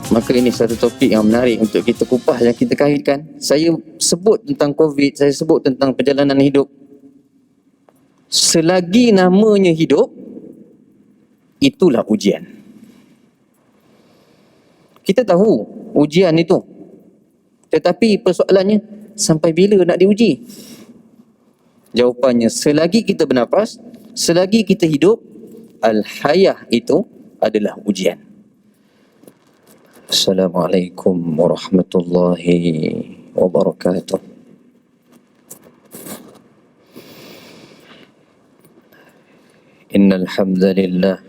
Maka ini satu topik yang menarik untuk kita kupas dan kita kaitkan. Saya sebut tentang COVID, saya sebut tentang perjalanan hidup. Selagi namanya hidup, itulah ujian. Kita tahu ujian itu. Tetapi persoalannya, sampai bila nak diuji? Jawapannya, selagi kita bernafas, selagi kita hidup, al-hayah itu adalah ujian. Assalamualaikum warahmatullahi wabarakatuh. Innal hamdalillah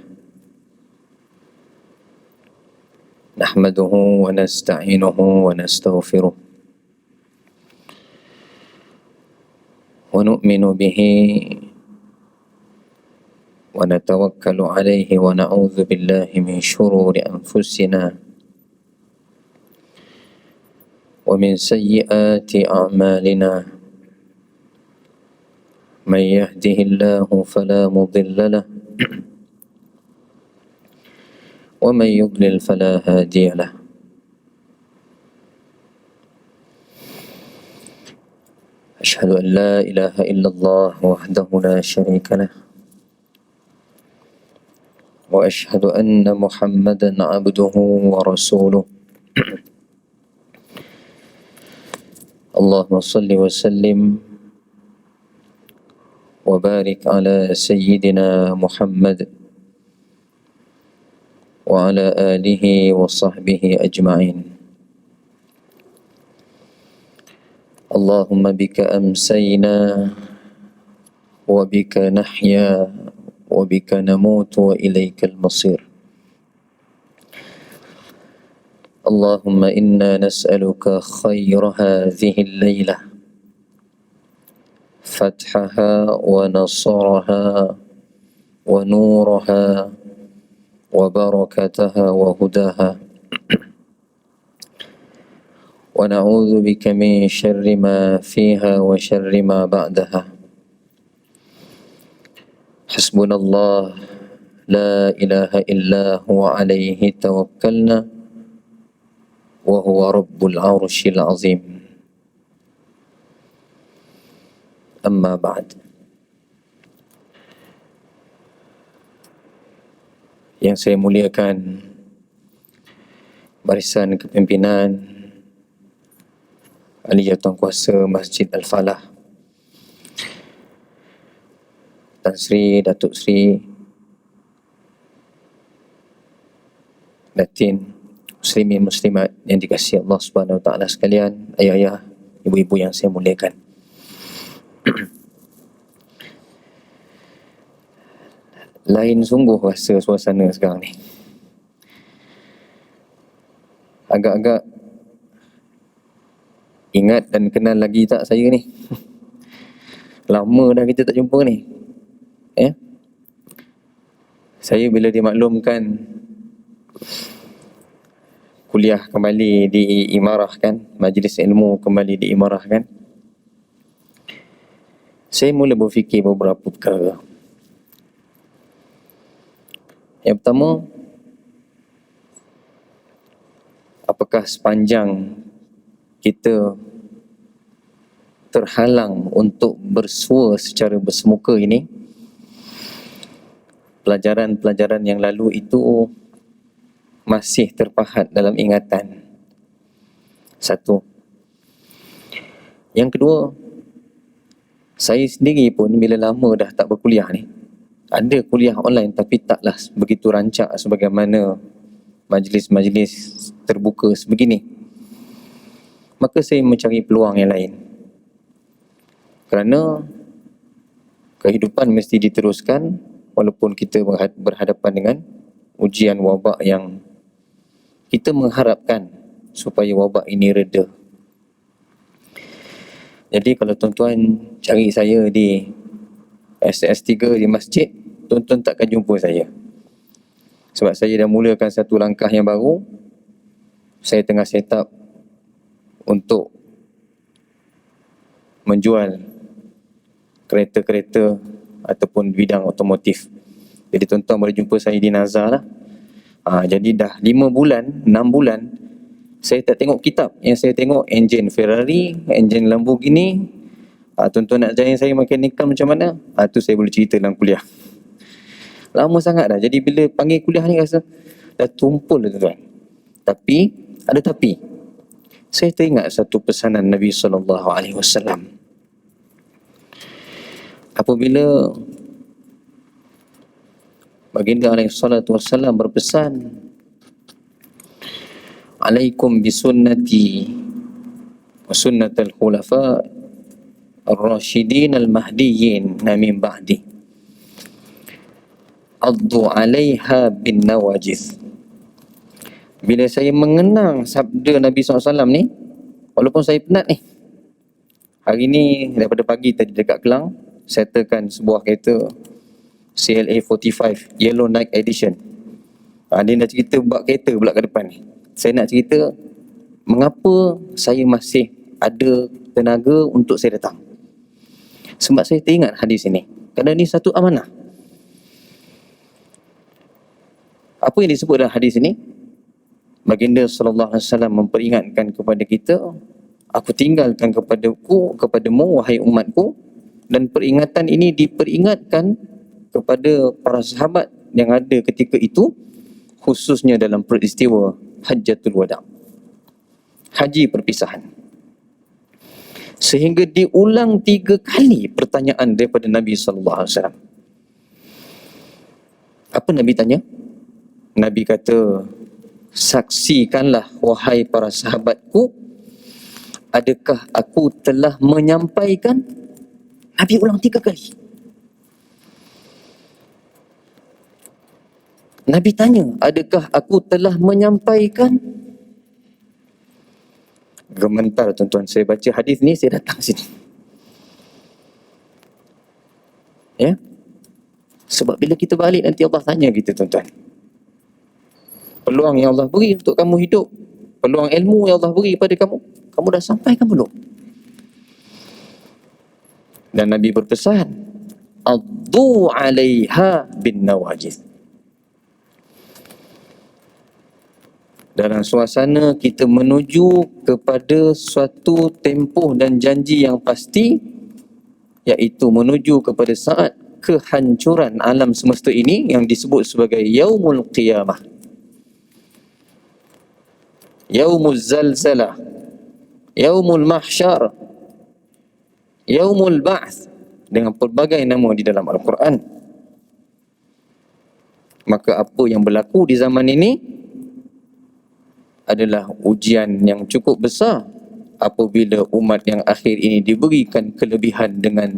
nahmaduhu wa nasta'inuhu wa nastaghfiruh wa nu'minu bihi wa natawakkalu alaihi wa na'udzu billahi min syururi anfusina wa min sayyiati a'malina. Man yahdihillahu fala mudilla lahu wa man yudlil fala hadiya lahu. Asyhadu an la ilaha illallah wahdahu la syarika lah wa asyhadu anna Muhammadan abduhu wa rasuluh. Allahumma salli wa sallim wa barik ala sayyidina Muhammad wa ala alihi wa sahbihi ajma'in. Allahumma bika amsayna wa bika nahya wa bika namutu wa ilaikal masir. Allahumma inna nas'aluka khayra hadhihi al-laylah, fathaha wa nasaraha wa nuraha wa barakataha wa hudaha, wa na'udzu bika min syarri ma fiha wa syarri ma ba'daha. Hasbunallah la ilaha illa huwa alaihi tawakkalna wa huwa rabbul arsyil azim. Amma ba'd. Yang saya muliakan barisan kepimpinan Ahli Jawatankuasa Masjid Al-Falah, Tan Sri, Datuk Sri, Datin, Muslimin Muslimat yang dikasihi Allah Subhanahu Wa Taala sekalian, ayah-ayah, ibu-ibu yang saya muliakan. Lain sungguh rasa suasana sekarang ni. Agak-agak ingat dan kenal lagi tak saya ni? Lama dah kita tak jumpa ni. Saya bila dimaklumkan kuliah kembali diimarahkan, majlis ilmu kembali diimarahkan, saya mula berfikir beberapa perkara. Yang pertama, apakah sepanjang kita terhalang untuk bersua secara bersemuka ini, pelajaran-pelajaran yang lalu itu masih terpahat dalam ingatan? Satu. Yang kedua, saya sendiri pun bila lama dah tak berkuliah ni, ada kuliah online tapi taklah begitu rancak sebagaimana majlis-majlis terbuka sebegini. Maka saya mencari peluang yang lain. Kerana kehidupan mesti diteruskan walaupun kita berhadapan dengan ujian wabak yang kita mengharapkan supaya wabak ini reda. Jadi kalau tuan-tuan cari saya di SS3 di masjid, tuan-tuan takkan jumpa saya. Sebab saya dah mulakan satu langkah yang baru. Saya tengah set up untuk menjual kereta-kereta ataupun bidang otomotif. Jadi tuan-tuan boleh jumpa saya di Nazar lah. Jadi dah 5 bulan, 6 bulan saya tak tengok kitab. Yang saya tengok enjin Ferrari, enjin Lamborghini. Tuan-tuan nak ajarin saya mechanical macam mana? Tu saya boleh cerita dalam kuliah. Lama sangat dah. Jadi bila panggil kuliah ni rasa dah tumpul dah tuan. Tapi ada tapi. Saya teringat satu pesanan Nabi SAW. Apabila baginda SAW berpesan, alaikum bisunnati wa sunnatal khulafa ar-rasyidin al-mahdiyyin min ba'di addu 'alaiha bin nawajiz. Bila saya mengenang sabda Nabi SAW ni, walaupun saya penat ni, hari ni daripada pagi tadi dekat Kelang, settlekan sebuah kereta CLA 45 Yellow Night Edition. Dia nak cerita bab kereta pula ke depan ni. Saya nak cerita mengapa saya masih ada tenaga untuk saya datang. Sebab saya teringat hadis ini. Kerana ni satu amanah. Apa yang disebut dalam hadis ini? Baginda SAW memperingatkan kepada kita, aku tinggalkan kepadamu wahai umatku, dan peringatan ini diperingatkan kepada para sahabat yang ada ketika itu, khususnya dalam peristiwa Hajjatul Wada', haji perpisahan. Sehingga diulang 3 kali pertanyaan daripada Nabi SAW. Apa Nabi tanya? Nabi kata, saksikanlah wahai para sahabatku, adakah aku telah menyampaikan? Nabi ulang 3 kali. Nabi tanya, adakah aku telah menyampaikan? Gementar tuan-tuan, saya baca hadis ni, saya datang sini. Ya? Sebab bila kita balik nanti Allah tanya kita tuan-tuan. Peluang yang Allah beri untuk kamu hidup, peluang ilmu yang Allah beri pada kamu, kamu dah sampaikan belum? Dan Nabi berpesan, addu 'alaiha bin nawajiz. Dalam suasana kita menuju kepada suatu tempoh dan janji yang pasti, iaitu menuju kepada saat kehancuran alam semesta ini yang disebut sebagai Yaumul Qiyamah, Yaumul Zalzalah, Yaumul Mahsyar, Yaumul Ba'th, dengan pelbagai nama di dalam Al-Quran. Maka apa yang berlaku di zaman ini adalah ujian yang cukup besar apabila umat yang akhir ini diberikan kelebihan dengan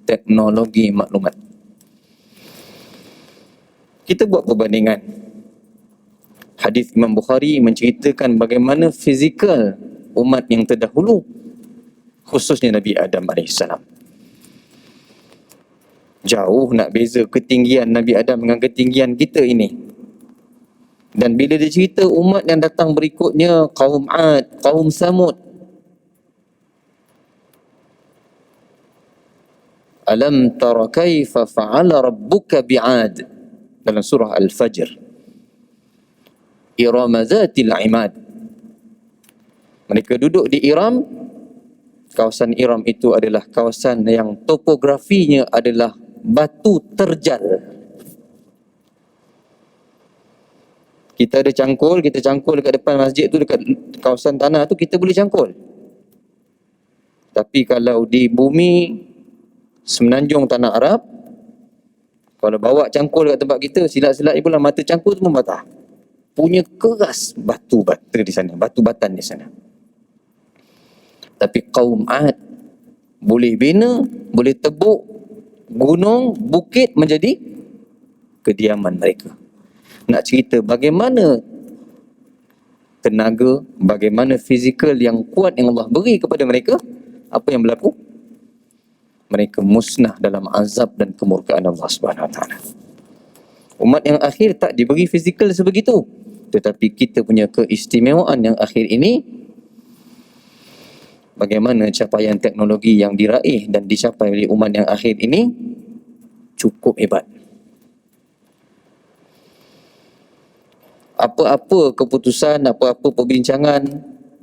teknologi maklumat. Kita buat perbandingan. Hadis Imam Bukhari menceritakan bagaimana fizikal umat yang terdahulu, khususnya Nabi Adam AS. Jauh nak beza ketinggian Nabi Adam dengan ketinggian kita ini. Dan bila dia cerita umat yang datang berikutnya, kaum Ad, kaum Samud, alam tara kaifa fa'ala rabbuka bi'ad, dalam surah Al-Fajr. Iram zatil imad. Mereka duduk di Iram. Kawasan Iram itu adalah kawasan yang topografinya adalah batu terjal. Kita ada cangkul, kita cangkul dekat depan masjid tu, dekat kawasan tanah tu kita boleh cangkul. Tapi kalau di bumi semenanjung tanah Arab, kalau bawa cangkul dekat tempat kita, silat-silat ni pula mata cangkul tu membata. Punya keras batu bata di sana, batu batan di sana. Tapi kaum Ad boleh bina, boleh tebuk gunung, bukit menjadi kediaman mereka. Nak cerita bagaimana tenaga, bagaimana fizikal yang kuat yang Allah beri kepada mereka, apa yang berlaku? Mereka musnah dalam azab dan kemurkaan Allah Subhanahu Wa Taala. Umat yang akhir tak diberi fizikal sebegitu, tetapi kita punya keistimewaan yang akhir ini, bagaimana capaian teknologi yang diraih dan dicapai oleh umat yang akhir ini cukup hebat. apa-apa keputusan, apa-apa perbincangan,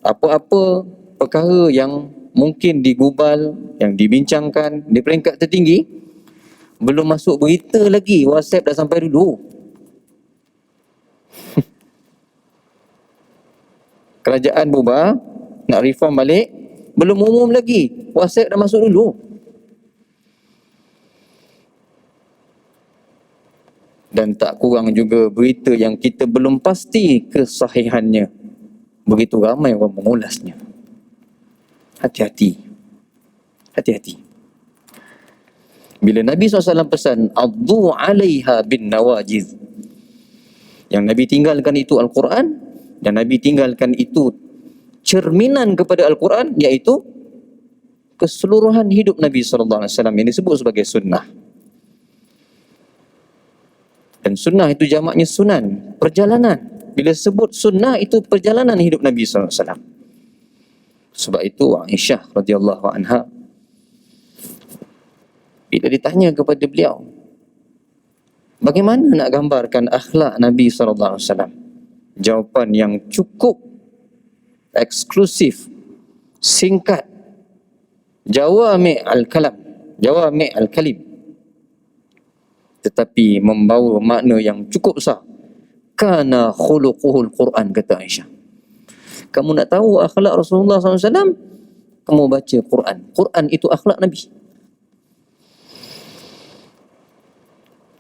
apa-apa perkara yang mungkin digubal, yang dibincangkan di peringkat tertinggi, belum masuk berita lagi, WhatsApp dah sampai dulu. Kerajaan bubar, nak reform balik, belum umum lagi, WhatsApp dah masuk dulu. Dan tak kurang juga berita yang kita belum pasti kesahihannya. Begitu ramai orang mengulasnya. Hati-hati. Hati-hati. Bila Nabi SAW pesan, Addu 'alaiha bin nawajiz. Yang Nabi tinggalkan itu Al-Quran, dan Nabi tinggalkan itu cerminan kepada Al-Quran, iaitu keseluruhan hidup Nabi SAW yang disebut sebagai sunnah. Dan sunnah itu jamaknya sunan, perjalanan. Bila sebut sunnah itu perjalanan hidup Nabi SAW. Sebab itu Aisyah radhiyallahu anha, bila ditanya kepada beliau, bagaimana nak gambarkan akhlak Nabi SAW? Jawapan yang cukup eksklusif, singkat, jawami' al-kalam, jawami' al-kalim, tetapi membawa makna yang cukup besar. Kana khuluquhul Quran, kata Aisyah. Kamu nak tahu akhlak Rasulullah SAW? Kamu baca Quran. Quran itu akhlak Nabi.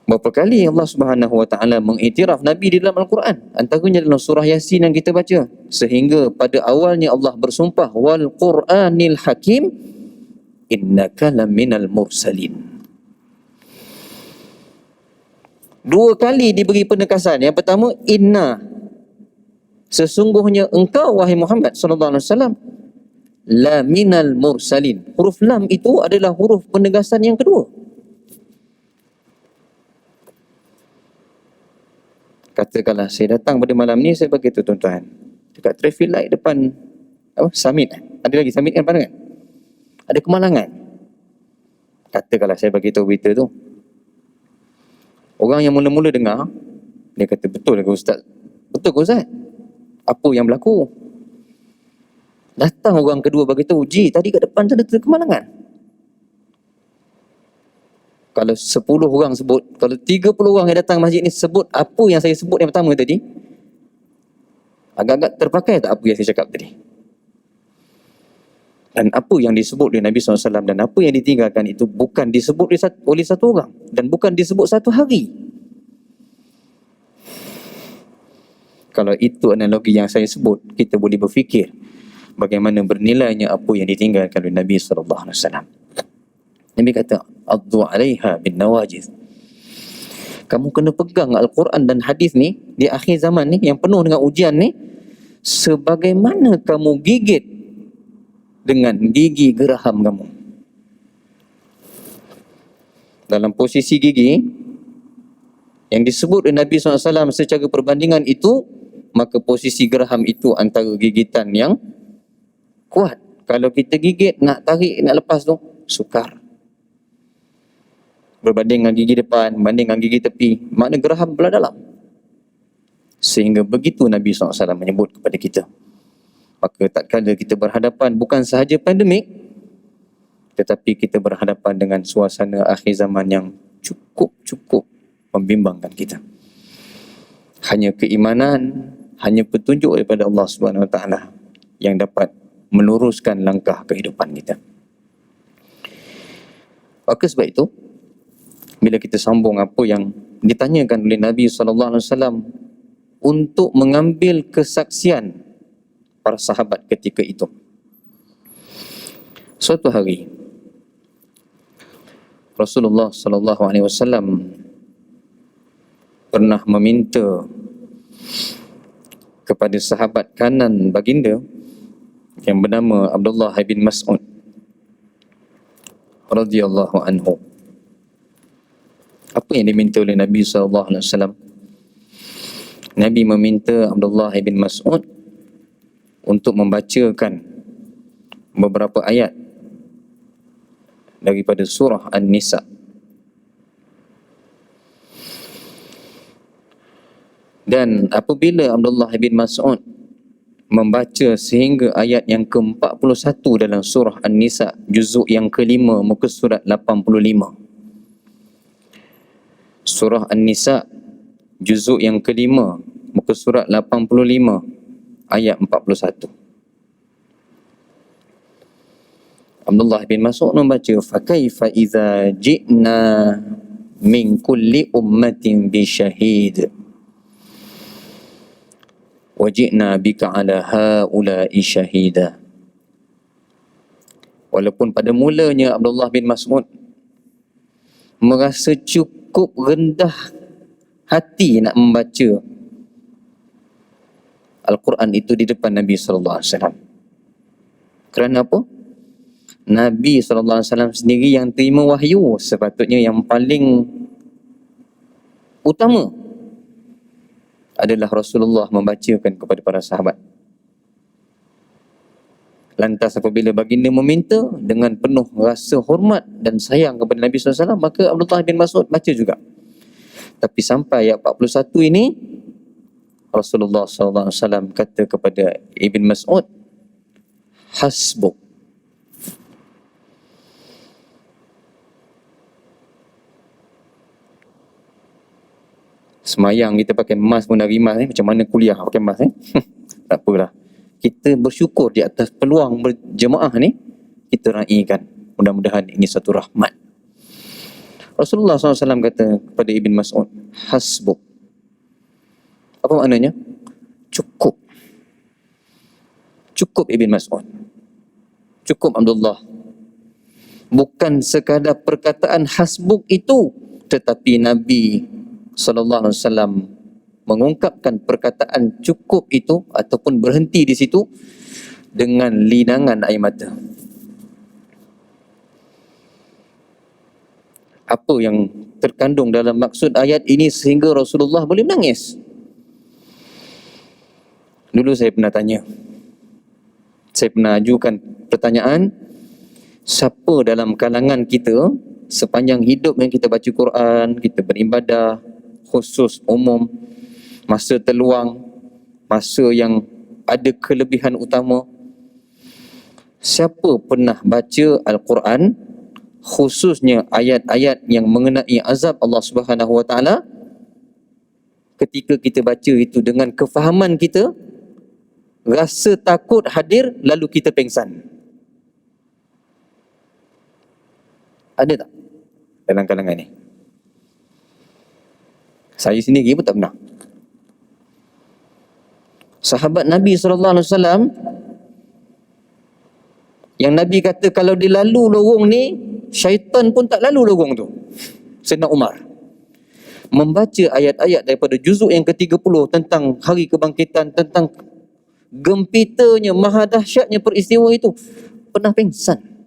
Berapa kali Allah Subhanahu Wa Taala mengiktiraf Nabi di dalam Al-Quran? Antaranya dalam surah Yasin yang kita baca. Sehingga pada awalnya Allah bersumpah, wal Quranil Hakim, innaka laminal mursalin. Dua kali diberi penekasan. Yang pertama, inna, sesungguhnya engkau wahai Muhammad sallallahu alaihi wasallam, la minal mursalin. Huruf lam itu adalah huruf penegasan yang kedua. Katakanlah saya datang pada malam ni, saya bagi tu tuan-tuan, dekat traffic light depan Summit, ada lagi Summit kan depan kan? Ada kemalangan. Katakanlah saya bagi tahu berita tu. Orang yang mula-mula dengar, dia kata, betul ke Ustaz? Betul ke Ustaz? Apa yang berlaku? Datang orang kedua bagi tahu, Ji, tadi kat depan sana ada kemalangan. Kalau 10 orang sebut, kalau 30 orang yang datang masjid ni sebut apa yang saya sebut yang pertama tadi, agak-agak terpakai tak apa yang saya cakap tadi? Dan apa yang disebut oleh Nabi SAW dan apa yang ditinggalkan itu bukan disebut oleh satu orang, dan bukan disebut satu hari. Kalau itu analogi yang saya sebut, kita boleh berfikir bagaimana bernilainya apa yang ditinggalkan oleh Nabi SAW. Nabi kata, Addu 'alaiha bin nawajiz. Kamu kena pegang Al-Quran dan hadis ni di akhir zaman ni yang penuh dengan ujian ni, sebagaimana kamu gigit dengan gigi geraham kamu. Dalam posisi gigi yang disebut oleh Nabi SAW secara perbandingan itu, maka posisi geraham itu antara gigitan yang kuat. Kalau kita gigit, nak tarik, nak lepas tu, sukar. Berbanding dengan gigi depan, berbanding dengan gigi tepi, makna geraham belah dalam. Sehingga begitu Nabi SAW menyebut kepada kita. Maka tak kala kita berhadapan bukan sahaja pandemik, tetapi kita berhadapan dengan suasana akhir zaman yang cukup membimbangkan kita. Hanya keimanan, hanya petunjuk daripada Allah Subhanahu Wa Taala yang dapat meluruskan langkah kehidupan kita. Maka sebab itu, bila kita sambung apa yang ditanyakan oleh Nabi SAW untuk mengambil kesaksian para sahabat ketika itu. Suatu hari Rasulullah SAW pernah meminta kepada sahabat kanan baginda yang bernama Abdullah bin Mas'ud radhiyallahu anhu. Apa yang diminta oleh Nabi SAW? Nabi meminta Abdullah bin Mas'ud untuk membacakan beberapa ayat daripada surah An-Nisa. Dan apabila Abdullah bin Mas'ud membaca sehingga ayat yang ke-41 dalam surah An-Nisa juzuk yang ke-5 muka surat 85. Surah An-Nisa juzuk yang ke-5 muka surat 85 ayat 41. Abdullah bin Mas'ud membaca, fakaifa idza ji'na min kulli ummatin bi syahid wa ji'na bika ala haula'i syahida. Walaupun pada mulanya Abdullah bin Mas'ud merasa cukup rendah hati nak membaca Al-Quran itu di depan Nabi sallallahu alaihi wasallam. Kerana apa? Nabi SAW sendiri yang terima wahyu, sepatutnya yang paling utama adalah Rasulullah membacakan kepada para sahabat. Lantas apabila baginda meminta dengan penuh rasa hormat dan sayang kepada Nabi SAW, maka Abdullah bin Mas'ud baca juga. Tapi sampai ayat 41 ini, Rasulullah SAW kata kepada Ibn Mas'ud, hasbuk. Semayang kita pakai mask pun dah rimas macam mana kuliah pakai mask tak apalah. Kita bersyukur di atas peluang berjemaah ni, kita raikan. Mudah-mudahan ini satu rahmat. Rasulullah SAW kata kepada Ibn Mas'ud, hasbuk. Apa maknanya? Cukup. Cukup Ibn Mas'ud. Cukup Abdullah. Bukan sekadar perkataan hasbuk itu, tetapi Nabi SAW mengungkapkan perkataan cukup itu ataupun berhenti di situ dengan linangan air mata. Apa yang terkandung dalam maksud ayat ini sehingga Rasulullah boleh menangis? Dulu saya pernah tanya, saya pernah ajukan pertanyaan, siapa dalam kalangan kita sepanjang hidup yang kita baca Quran, kita beribadah khusus umum, masa terluang, masa yang ada kelebihan utama, siapa pernah baca Al-Quran khususnya ayat-ayat yang mengenai azab Allah Subhanahu Wa Taala, ketika kita baca itu dengan kefahaman kita, rasa takut hadir lalu kita pengsan? Ada tak dalam kalangan ni? Saya sendiri pun tak pernah. Sahabat Nabi SAW yang Nabi kata kalau dia lalu lorong ni, syaitan pun tak lalu lorong tu, Sayyidina Umar, membaca ayat-ayat daripada juzuk yang ke-30 tentang hari kebangkitan, tentang gempitanya, maha dahsyatnya peristiwa itu, pernah pengsan.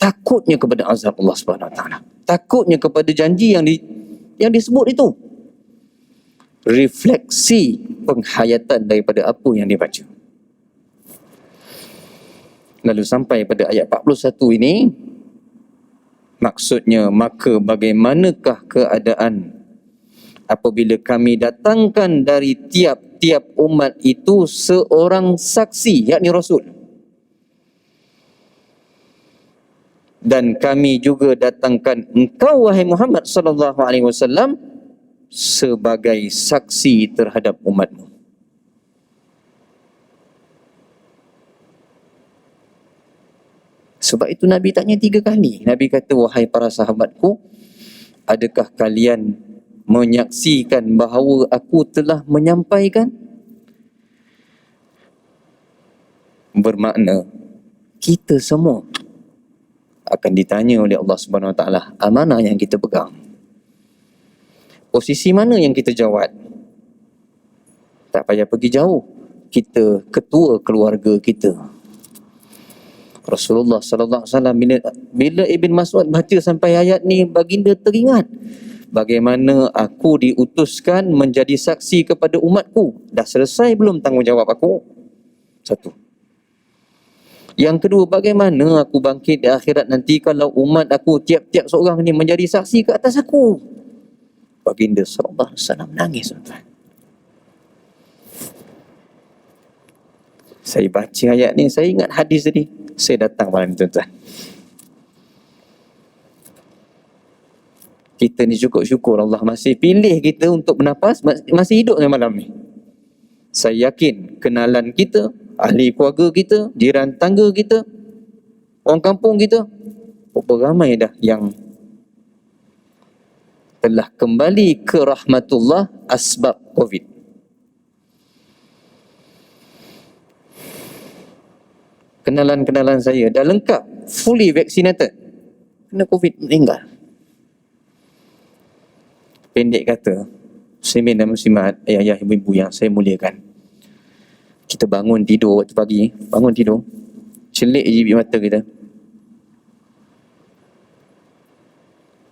Takutnya kepada azab Allah Subhanahu Wa Taala, takutnya kepada janji yang disebut itu. Refleksi penghayatan daripada apa yang dia baca. Lalu sampai pada ayat 41 ini, maksudnya, maka bagaimanakah keadaan apabila kami datangkan dari tiap-tiap umat itu seorang saksi, yakni Rasul, dan kami juga datangkan engkau wahai Muhammad sallallahu alaihi wasallam sebagai saksi terhadap umatmu. Sebab itu Nabi tanya 3 kali. Nabi kata, wahai para sahabatku, adakah kalian menyaksikan bahawa aku telah menyampaikan? Bermakna kita semua akan ditanya oleh Allah Subhanahu Wa Taala amanah yang kita pegang. Posisi mana yang kita jawat? Tak payah pergi jauh. Kita ketua keluarga kita. Rasulullah sallallahu alaihi wasallam bila Ibn Mas'ud baca sampai ayat ni, baginda teringat bagaimana aku diutuskan menjadi saksi kepada umatku. Dah selesai belum tanggungjawab aku? Satu. Yang kedua, bagaimana aku bangkit di akhirat nanti kalau umat aku tiap-tiap seorang ni menjadi saksi ke atas aku? Baginda sallallahu alaihi wasallam nangis, tuan-tuan. Saya baca ayat ni, saya ingat hadis tadi. Saya datang malam ni, tuan-tuan. Kita ni cukup syukur Allah masih pilih kita untuk bernafas, masih hidup dalam malam ni. Saya yakin kenalan kita, ahli keluarga kita, jiran tangga kita, orang kampung kita, berapa ramai dah yang telah kembali ke rahmatullah asbab COVID. Kenalan-kenalan saya dah lengkap, fully vaccinated, kena COVID, meninggal. Pendek kata, muslimin dan muslimat, ayah-ayah, ibu-ibu yang saya muliakan, kita bangun tidur waktu pagi, bangun tidur, celik je bibir mata kita,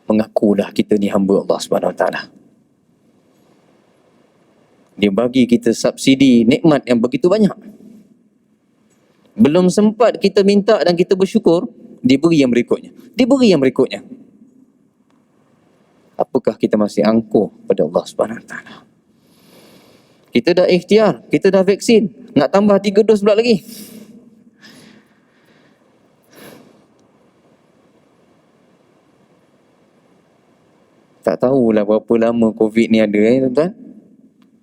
mengakulah kita ni hamba Allah Subhanahu Wa Taala. Dia bagi kita subsidi nikmat yang begitu banyak. Belum sempat kita minta dan kita bersyukur, diberi yang berikutnya, diberi yang berikutnya. Apakah kita masih angkuh pada Allah Subhanahu Wa Taala? Kita dah ikhtiar, kita dah vaksin, nak tambah 3 dos pula lagi. Tak tahulah berapa lama COVID ni ada, tuan-tuan.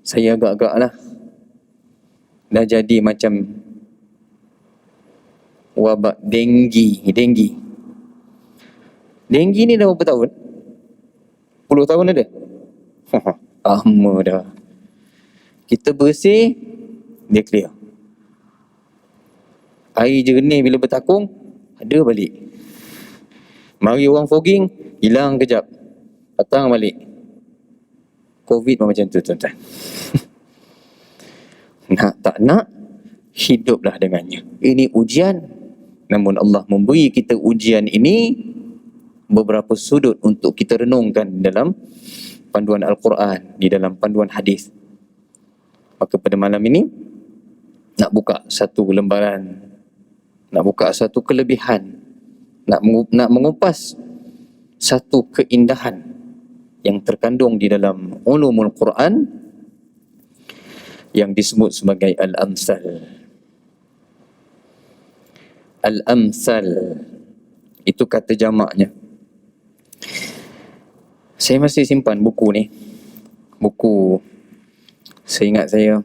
Saya agak-agak lah dah jadi macam wabak denggi ni dah berapa tahun? 10 tahun ada? Lama dah. Kita bersih, dia clear. Air jernih bila bertakung, ada balik. Mari orang fogging, hilang kejap, datang balik. COVID pun macam tu, tuan-tuan. Nak tak nak, hiduplah dengannya. Ini ujian. Namun Allah memberi kita ujian ini beberapa sudut untuk kita renungkan dalam panduan Al-Quran, di dalam panduan hadis. Maka pada malam ini nak buka satu lembaran, nak buka satu kelebihan, nak mengupas satu keindahan yang terkandung di dalam ulumul Quran yang disebut sebagai Al-Amsal. Al-Amsal itu kata jamaknya. Saya masih simpan buku ni. Buku, saya ingat saya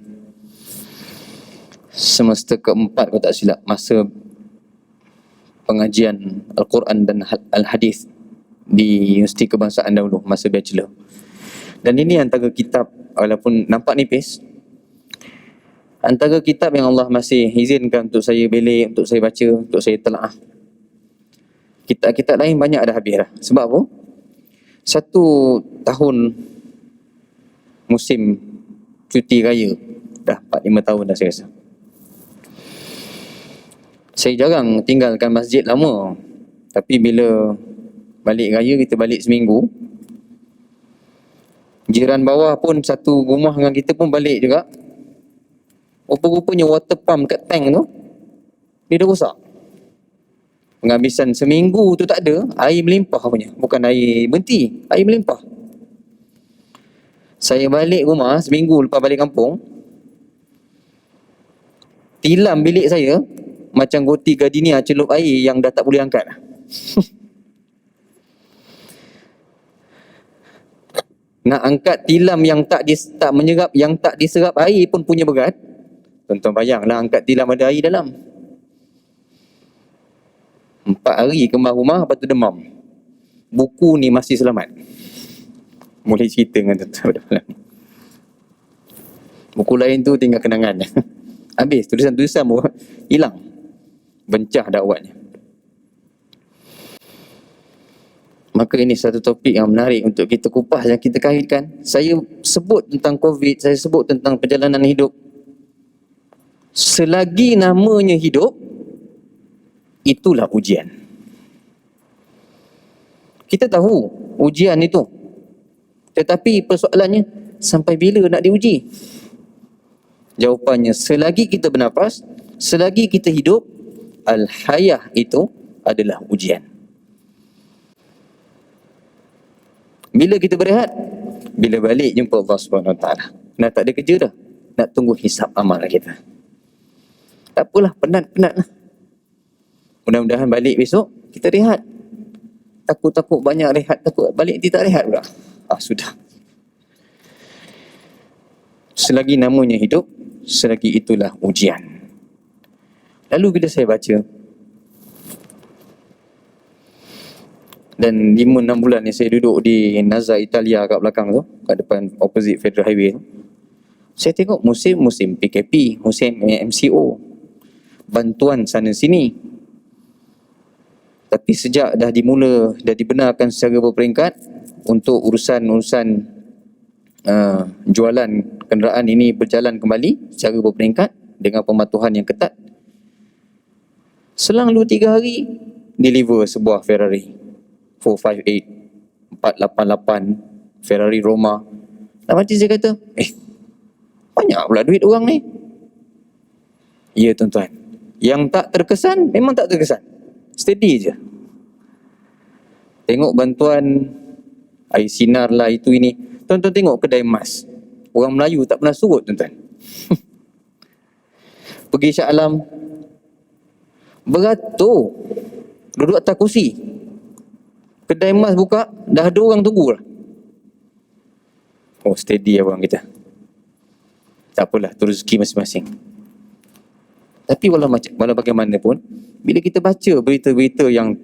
semester keempat kalau tak silap, masa pengajian Al-Quran dan Al-Hadis di Universiti Kebangsaan dahulu, masa bachelor. Dan ini antara kitab, walaupun nampak nipis, antara kitab yang Allah masih izinkan untuk saya belik, untuk saya baca, untuk saya telaah. Kitab-kitab lain banyak dah habis dah. Sebab apa? 1 tahun musim cuti raya, dah 4-5 tahun dah saya rasa. Saya jarang tinggalkan masjid lama. Tapi bila balik raya, kita balik seminggu, jiran bawah pun satu rumah dengan kita pun balik juga. Rupa-rupanya water pump kat tank tu, dia dah rosak. Penghabisan seminggu tu tak ada, air melimpah punya. Bukan air berhenti, air melimpah. Saya balik rumah seminggu lepas balik kampung, tilam bilik saya macam goti gardenia celup air yang dah tak boleh angkat. Nak angkat tilam yang tak menyerap, yang tak diserap air pun punya berat. Tuan-tuan bayanglah angkat tilam ada air dalam. 4 hari kembali rumah, lepas tu demam. Buku ni masih selamat. Boleh cerita dengan tuan-tuan. Buku lain tu tinggal kenangan. Habis, tulisan-tulisan pun hilang. Bencah dakwatnya. Maka ini satu topik yang menarik untuk kita kupas dan kita kaitkan. Saya sebut tentang COVID, saya sebut tentang perjalanan hidup. Selagi namanya hidup, itulah ujian. Kita tahu ujian itu. Tetapi persoalannya, sampai bila nak diuji? Jawapannya, selagi kita bernafas, selagi kita hidup, al-hayah itu adalah ujian. Bila kita berehat, Bila balik jumpa Allah Subhanahu Wa Taala. Nak tak ada kerja dah. Nak tunggu hisap amal kita. Tak apalah, penat-penat lah. Mudah-mudahan balik besok kita rehat. Takut-takut banyak rehat, takut balik nanti tak rehat pula. Sudah. Selagi namanya hidup, selagi itulah ujian. Lalu bila saya baca, dan 5-6 bulan ni saya duduk di Nazza Italia kat belakang tu, kat depan opposite Federal Highway tu, saya tengok musim PKP, musim MCO, bantuan sana sini. Tapi sejak dah dibenarkan secara berperingkat untuk urusan jualan kenderaan ini berjalan kembali secara berperingkat dengan pematuhan yang ketat, selang 2-3 hari deliver sebuah Ferrari 458, 488, Ferrari Roma. Dalam hati saya kata, banyak pula duit orang ni. Ya tuan-tuan, yang tak terkesan memang tak terkesan, steady je. Tengok bantuan air sinar lah, itu ini. Tuan-tuan tengok kedai emas, orang Melayu tak pernah surut tuan-tuan. Pergi Shah Alam, beratur duduk atas kursi, kedai emas buka, dah ada orang tunggu lah. Steady abang kita. Tak apalah, tu rezeki masing-masing. Tapi walau bagaimanapun, bila kita baca berita-berita yang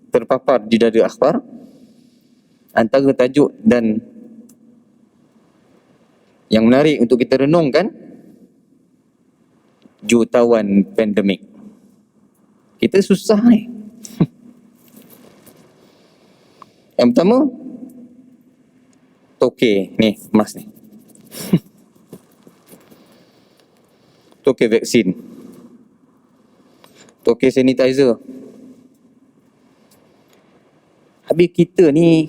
terpapar di dada akhbar, antara tajuk dan yang menarik untuk kita renungkan, jutawan pandemik. Kita susah ni. Yang pertama, toke ni, emas ni. Toke vaksin, toke sanitizer. Habis kita ni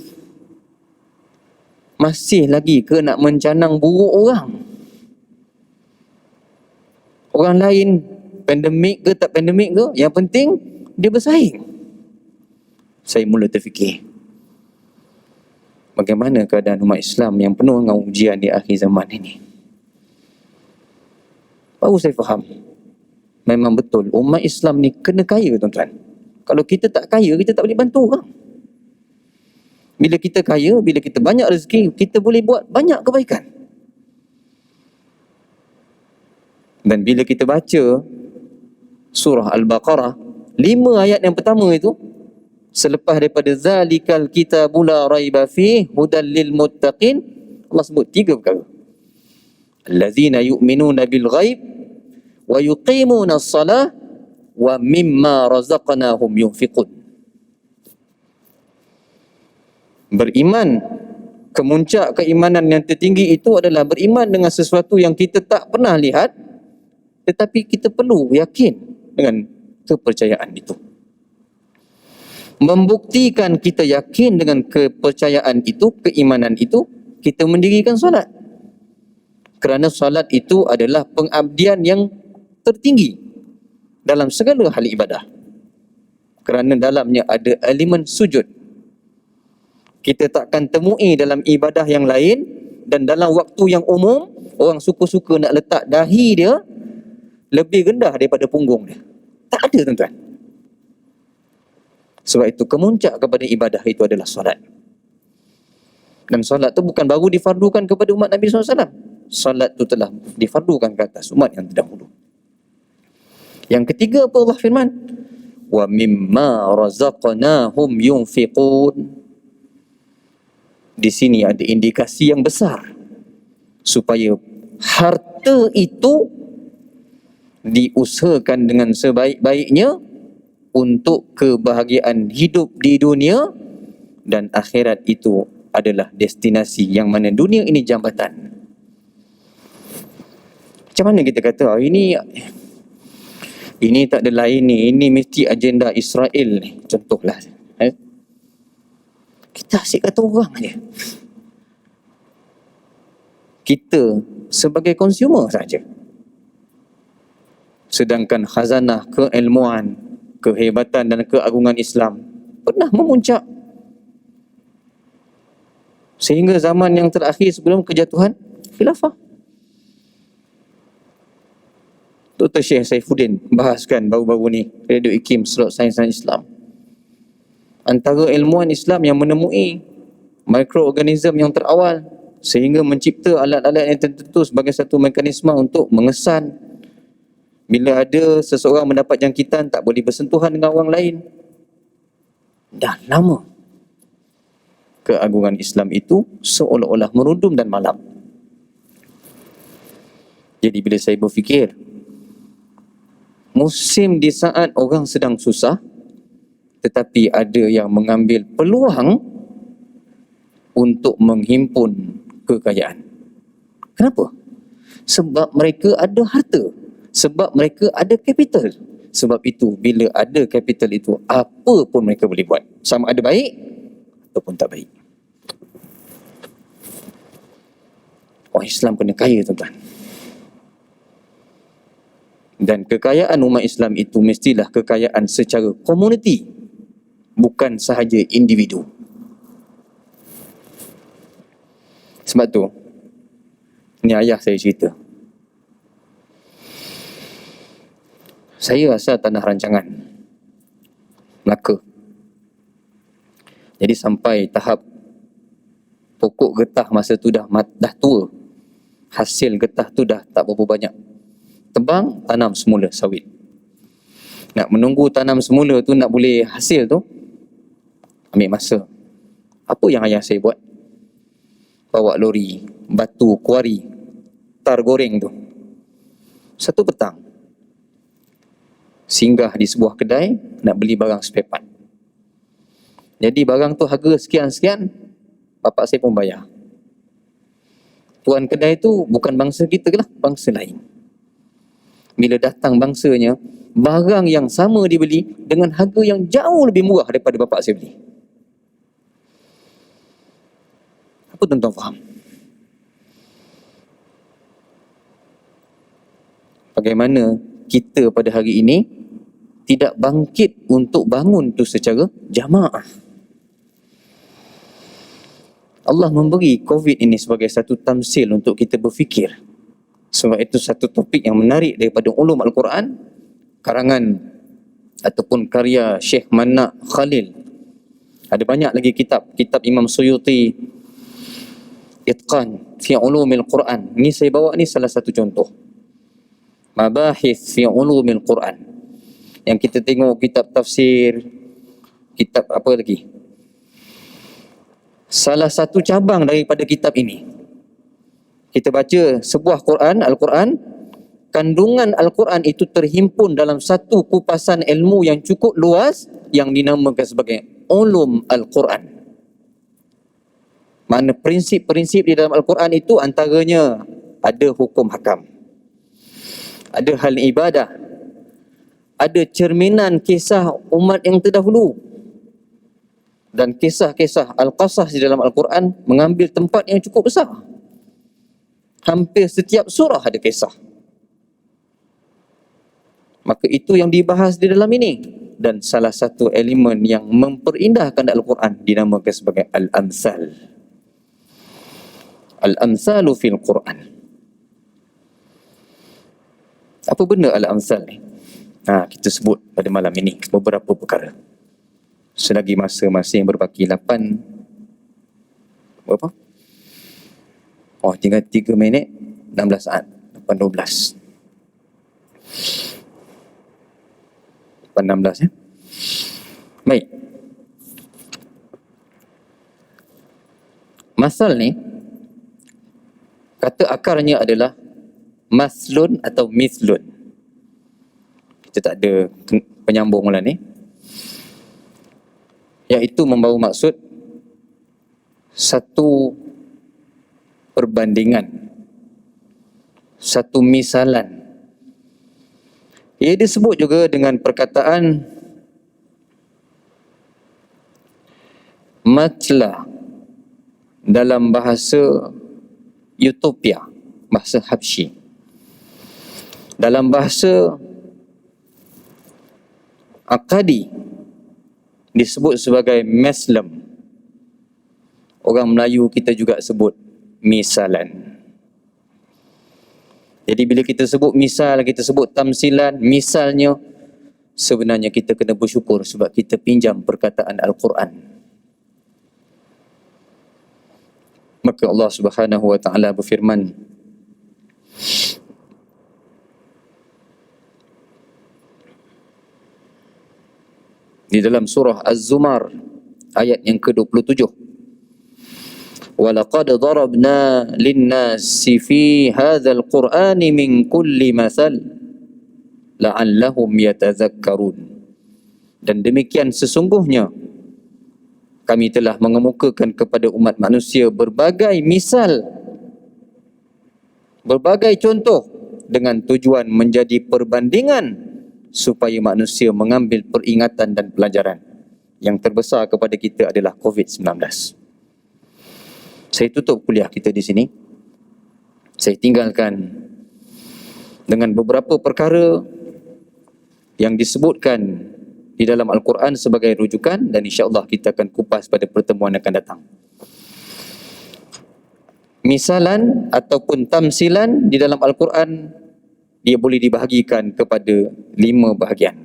masih lagi ke nak mencanang buruk orang? Orang lain pandemik ke tak pandemik ke, yang penting dia bersaing. Saya mula terfikir, bagaimana keadaan umat Islam yang penuh dengan ujian di akhir zaman ini. Baru saya faham, memang betul umat Islam ni kena kaya tuan-tuan. Kalau kita tak kaya, kita tak boleh bantu orang. Bila kita kaya, bila kita banyak rezeki, kita boleh buat banyak kebaikan. Dan bila kita baca surah Al-Baqarah, 5 ayat yang pertama itu, selepas daripada zalikal kitabul la raiba fihi hudal lil muttaqin, Allah sebut 3 perkara. Allazina yu'minuna bil ghaib wa yuqimuna as-salah wa mimma razaqnahum yunfiqun. Beriman, kemuncak keimanan yang tertinggi itu adalah beriman dengan sesuatu yang kita tak pernah lihat, tetapi kita perlu yakin dengan kepercayaan itu. Membuktikan kita yakin dengan kepercayaan itu, keimanan itu, kita mendirikan solat. Kerana solat itu adalah pengabdian yang tertinggi dalam segala hal ibadah. Kerana dalamnya ada elemen sujud. Kita takkan temui dalam ibadah yang lain dan dalam waktu yang umum, orang suka-suka nak letak dahi dia lebih rendah daripada punggung dia. Tak ada tuan-tuan. Sebab itu kemuncak kepada ibadah itu adalah solat. Dan solat itu bukan baru difardukan kepada umat Nabi SAW. Solat itu telah difardukan ke atas umat yang terdahulu. Yang ketiga apa Allah firman? Wa mimma razaqnahum yunfiqun. Di sini ada indikasi yang besar supaya harta itu diusahakan dengan sebaik-baiknya untuk kebahagiaan hidup di dunia, dan akhirat itu adalah destinasi yang mana dunia ini jambatan. Macam mana kita kata ini tak ada lain ni, ini mesti agenda Israel ni, contohlah. Kita asyik kata orang je. Kita sebagai konsumer saja. Sedangkan khazanah keilmuan, kehebatan dan keagungan Islam pernah memuncak. sehingga zaman yang terakhir sebelum kejatuhan khilafah. Dr. Syekh Saifuddin bahaskan baru-baru ni Radio IKIM Slot Sains dan Islam. Antara ilmuwan Islam yang menemui mikroorganism yang terawal sehingga mencipta alat-alat yang tertentu sebagai satu mekanisme untuk mengesan bila ada seseorang mendapat jangkitan tak boleh bersentuhan dengan orang lain. Dah lama keagungan Islam itu seolah-olah merundum dan malam. Jadi bila saya berfikir, musim di saat orang sedang susah, tetapi ada yang mengambil peluang untuk menghimpun kekayaan. Kenapa? Sebab mereka ada harta. Sebab mereka ada capital. Sebab itu, bila ada capital itu, apa pun mereka boleh buat. Sama ada baik ataupun tak baik. Orang Islam kena kaya, tuan-tuan. Dan kekayaan umat Islam itu mestilah kekayaan secara komuniti, bukan sahaja individu. Sebab tu, ni ayah saya cerita. Saya asal tanah rancangan, Melaka. Jadi sampai tahap pokok getah masa tu dah tua. Hasil getah tu dah tak berapa banyak. Tebang, tanam semula sawit. Nak menunggu tanam semula tu, nak boleh hasil tu, ambil masa. Apa yang ayah saya buat? Bawa lori, batu, kuari, tar goreng tu. Satu petang, singgah di sebuah kedai, nak beli barang spare part. Jadi barang tu harga sekian-sekian, bapak saya pun bayar. Tuan kedai tu bukan bangsa kita lah, bangsa lain. Bila datang bangsanya, barang yang sama dibeli dengan harga yang jauh lebih murah daripada bapak saya beli. Apa tuan-tuan faham? Bagaimana kita pada hari ini tidak bangkit untuk bangun tu secara jamaah. Allah memberi COVID ini sebagai satu tamsil untuk kita berfikir. Sebab itu satu topik yang menarik daripada ulum Al-Quran, karangan ataupun karya Syekh Manna Khalil. Ada banyak lagi kitab Imam Suyuti, Itqan fi ulumil Quran. Ini saya bawa ni salah satu contoh. Mabahith fi ulumil Quran. Yang kita tengok kitab tafsir, kitab apa lagi? Salah satu cabang daripada kitab ini. Kita baca sebuah Quran, Al-Quran, kandungan Al-Quran itu terhimpun dalam satu kupasan ilmu yang cukup luas yang dinamakan sebagai ulum Al-Quran. Mana prinsip-prinsip di dalam Al-Quran itu antaranya ada hukum hakam, ada hal ibadah, ada cerminan kisah umat yang terdahulu, dan kisah-kisah Al-Qasas di dalam Al-Quran mengambil tempat yang cukup besar. Hampir setiap surah ada kisah. Maka itu yang dibahas di dalam ini. Dan salah satu elemen yang memperindahkan Al-Quran dinamakan sebagai Al-Amsal. Al-Amsalu fil Quran. Apa benda Al-Amsal ni? Kita sebut pada malam ini beberapa perkara. Selagi masa masih berbaki 8 berapa? Tinggal 3 minit 16 saat 8.12 8.16 ya. Baik. Masal ni kata akarnya adalah maslun atau mislun. Kita tak ada penyambung lah ni. Iaitu membawa maksud satu perbandingan, satu misalan. Ia disebut juga dengan perkataan matla dalam bahasa Utopia, bahasa Habsyi. Dalam bahasa Akadi disebut sebagai meslam. Orang Melayu kita juga sebut misalan. Jadi bila kita sebut misal, kita sebut tamsilan, misalnya, sebenarnya kita kena bersyukur sebab kita pinjam perkataan Al-Quran. Maka Allah Subhanahu wa taala berfirman di dalam surah Az-Zumar ayat yang ke-27. وَلَقَدْ ضَرَبْنَا لِلنَّاسِ فِي هَذَا الْقُرْآنِ مِنْ كُلِّ مَثَلٍ لَعَلَّهُمْ يَتَذَكَّرُونَ. Dan demikian sesungguhnya kami telah mengemukakan kepada umat manusia berbagai misal, berbagai contoh dengan tujuan menjadi perbandingan supaya manusia mengambil peringatan dan pelajaran. Yang terbesar kepada kita adalah COVID-19. Saya tutup kuliah kita di sini. Saya tinggalkan dengan beberapa perkara yang disebutkan di dalam Al-Quran sebagai rujukan, dan insya-Allah kita akan kupas pada pertemuan akan datang. Misalan ataupun tamsilan di dalam Al-Quran, dia boleh dibahagikan kepada 5 bahagian.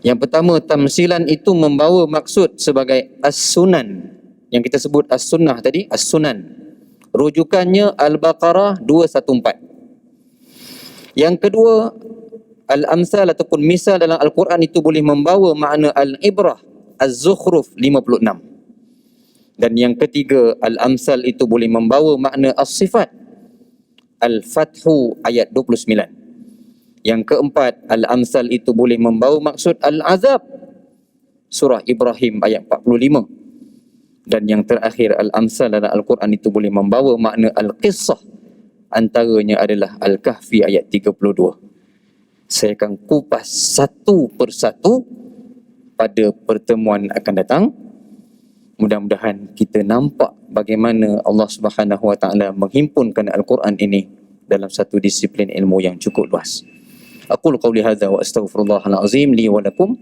Yang pertama, tamsilan itu membawa maksud sebagai as-sunan. Yang kita sebut as-sunnah tadi, as-sunan. Rujukannya Al-Baqarah 214. Yang kedua, al-amsal ataupun misal dalam Al-Quran itu boleh membawa makna al-ibrah, az-zukhruf 56. Dan yang ketiga, al-amsal itu boleh membawa makna as-sifat, Al-Fathu ayat 29. Yang keempat, al-amsal itu boleh membawa maksud al-azab, surah Ibrahim ayat 45. Dan yang terakhir, al-amsal dalam Al-Quran itu boleh membawa makna al-qissah, antaranya adalah Al-Kahfi ayat 32. Saya akan kupas satu persatu pada pertemuan akan datang. Mudah-mudahan kita nampak bagaimana Allah Subhanahu wa taala menghimpunkan Al-Quran ini dalam satu disiplin ilmu yang cukup luas. Aqulu qawli hadza wa astaghfirullahal azim li wa lakum.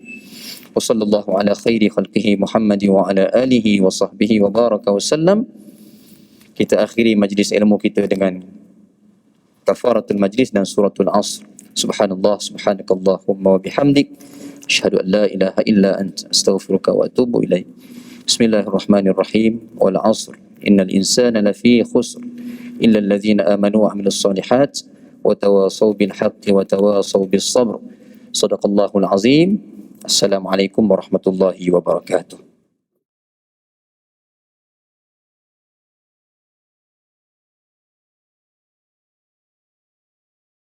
Wa sallallahu ala khairi khalqihi Muhammad wa ala alihi wa sahbihi wa baraka wa sallam. Kita akhiri majlis ilmu kita dengan kafaratul majlis dan suratul Asr. Subhanallah, subhanakallahumma wa bihamdik, asyhadu an la ilaha illa anta, astaghfiruka wa atubu ilaik. Bismillahirrahmanirrahim. Wal 'asr, innal insana lafi khusr illa alladhina amanu wa 'amilus solihat wa tawasaw bil haqqi wa tawasaw bis sabr. Shadaqallahul azim. Assalamualaikum warahmatullahi wabarakatuh.